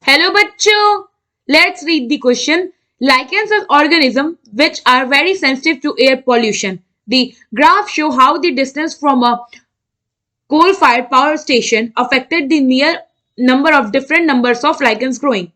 Hello bachcho. Let's read the question. Lichens are organisms which are very sensitive to air pollution. The graph show how the distance from a coal-fired power station affected the near number of different numbers of lichens growing.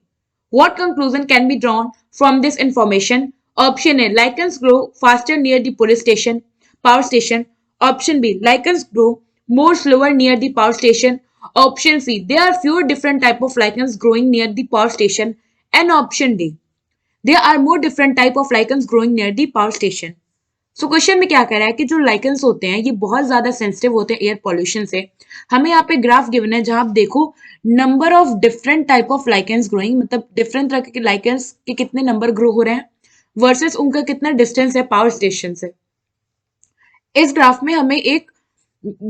What conclusion can be drawn from this information? Option A. Lichens grow faster near the police station, power station. Option B. Lichens grow more slower near the power station. Option C. There are fewer different type of lichens growing near the power station. And option D. There are more different type of lichens growing near the power station. So question में क्या कह रहा है कि जो lichens होते हैं ये बहुत ज्यादा सेंसिटिव होते हैं एयर पॉल्यूशन से। हमें यहाँ पे ग्राफ गिवन है जहां आप देखो number of different type of lichens growing, मतलब डिफरेंट तरह के लाइकन्स के कितने नंबर ग्रो हो रहे हैं वर्सेस उनका कितना डिस्टेंस है पावर स्टेशन से। इस ग्राफ में हमें एक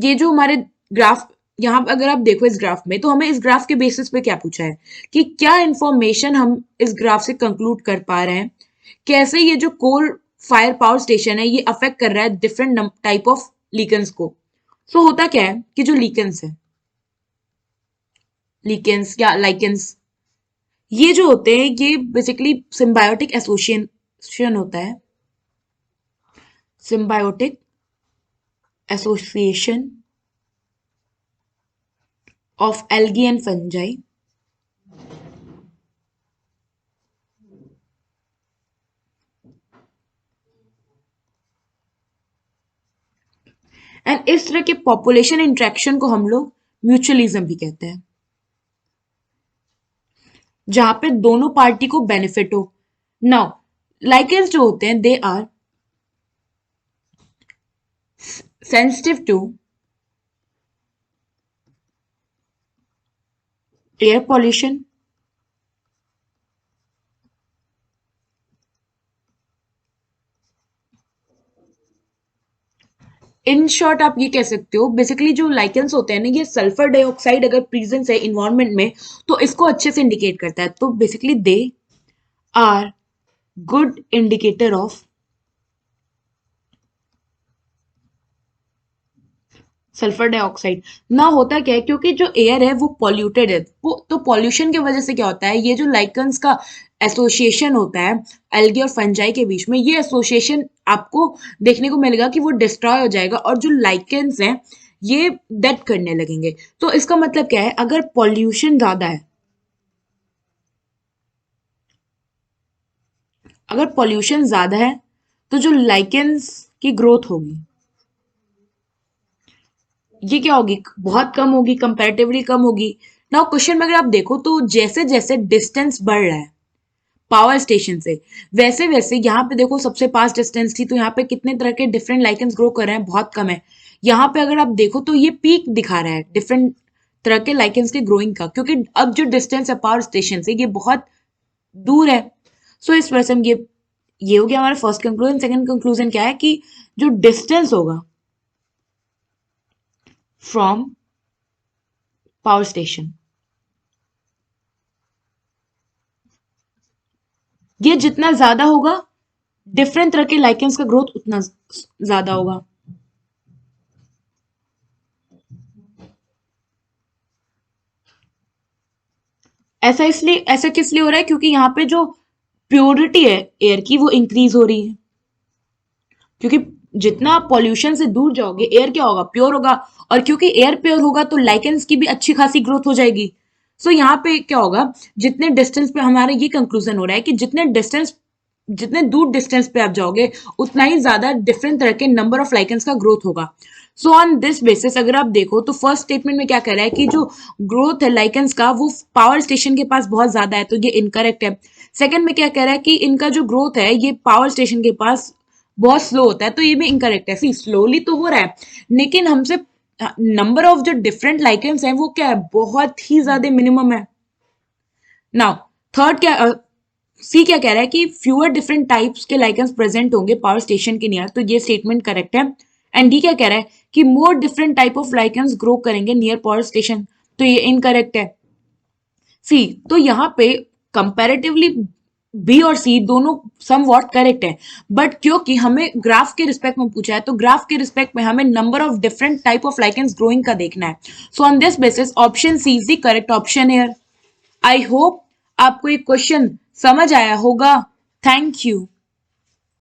ये जो हमारे ग्राफ यहाँ अगर आप देखो इस ग्राफ में, तो हमें इस ग्राफ के बेसिस पे क्या पूछा है कि क्या इंफॉर्मेशन हम इस ग्राफ से कंक्लूड कर पा रहे हैं, कैसे ये जो कोल फायर पावर स्टेशन है ये अफेक्ट कर रहा है डिफरेंट टाइप ऑफ लीकेंस को। सो होता क्या है कि जो लीकेंस है, लीकेंस या लाइकेंस, ये जो होते हैं ये बेसिकली सिम्बायोटिक एसोसिएशन होता है, symbiotic association of algae and fungi and इस तरह के पॉपुलेशन इंटरेक्शन को हम लोग म्यूचुअलिज्म भी कहते हैं, जहां पे दोनों पार्टी को बेनिफिट हो। नाउ लाइकेंस जो होते हैं they are sensitive to air pollution, in short आप ये कह सकते हो बेसिकली जो लाइकेंस होते हैं ना ये सल्फर डाइऑक्साइड अगर प्रेजेंस है इन्वायरमेंट में तो इसको अच्छे से इंडिकेट करता है। तो basically they are good indicator of sulphur dioxide. ना होता क्या है क्योंकि जो एयर है वो पॉल्यूटेड है, वो तो पॉल्यूशन की वजह से क्या होता है ये जो लाइकेंस का एसोसिएशन होता है एल्गी और फंजाई के बीच में, ये एसोसिएशन आपको देखने को मिलेगा कि वो डिस्ट्रॉय हो जाएगा और जो लाइकेंस हैं ये डेड करने लगेंगे। तो इसका मतलब क्या है, अगर पॉल्यूशन ज्यादा है, अगर पॉल्यूशन ज्यादा है तो जो लाइकेंस की ग्रोथ होगी ये क्या होगी, बहुत कम होगी, कंपैरेटिवली कम होगी। नाउ क्वेश्चन में अगर आप देखो तो जैसे जैसे डिस्टेंस बढ़ रहा है पावर स्टेशन से वैसे वैसे यहाँ पे देखो सबसे पास डिस्टेंस थी तो यहाँ पे कितने तरह के डिफरेंट लाइकेंस ग्रो कर रहे हैं, बहुत कम है। यहाँ पे अगर आप देखो तो ये पीक दिखा रहा है डिफरेंट तरह के लाइकेंस के ग्रोइंग का, क्योंकि अब जो डिस्टेंस है पावर स्टेशन से ये बहुत दूर है। सो इस वजह से ये हो गया हमारा फर्स्ट कंक्लूजन। सेकंड कंक्लूजन क्या है कि जो डिस्टेंस होगा फ्रॉम पावर स्टेशन ये जितना ज्यादा होगा डिफरेंट तरह के लाइकेंस का ग्रोथ उतना ज्यादा होगा। ऐसा किस लिए हो रहा है, क्योंकि यहाँ पे जो प्योरिटी है एयर की वो इंक्रीज हो रही है, क्योंकि जितना आप पॉल्यूशन से दूर जाओगे एयर क्या होगा, प्योर होगा, और क्योंकि एयर प्योर होगा तो लाइकेंस की भी अच्छी खासी ग्रोथ हो जाएगी। सो यहाँ पे क्या होगा, जितने डिस्टेंस पे हमारा ये कंक्लूजन हो रहा है कि जितने दूर डिस्टेंस पे आप जाओगे उतना ही ज्यादा डिफरेंट तरह के नंबर ऑफ लाइकेंस का ग्रोथ होगा। सो ऑन दिस बेसिस अगर आप देखो तो फर्स्ट स्टेटमेंट में क्या कह रहा है कि जो ग्रोथ है लाइकेंस का वो पावर स्टेशन के पास बहुत ज्यादा है, तो ये इनकरेक्ट है। सेकंड में क्या कह रहा है कि इनका जो ग्रोथ है ये पावर स्टेशन के पास बहुत स्लो होता है, तो ये भी इनकरेक्ट है। सी स्लोली तो हो रहा है लेकिन हमसे नंबर ऑफ जो डिफरेंट लाइकेंस हैं वो क्या है, बहुत ही ज्यादा मिनिमम है। नाउ थर्ड क्या सी क्या कह रहा है कि फ्यूअर डिफरेंट टाइप्स के लाइकेंस प्रेजेंट होंगे पावर स्टेशन के नियर, तो ये स्टेटमेंट करेक्ट है। एंड डी क्या कह रहा है कि more different type of lichens grow करेंगे नियर पावर स्टेशन, तो ये इनकरेक्ट है। सी तो यहाँ पे कंपैरेटिवली बी और सी दोनों सम वॉट करेक्ट है, बट क्योंकि हमें ग्राफ के रिस्पेक्ट में पूछा है तो ग्राफ के रिस्पेक्ट में हमें number of different type of lichens growing का देखना है। So on this basis option C is the correct option here. I hope आपको ये क्वेश्चन समझ आया होगा। Thank you.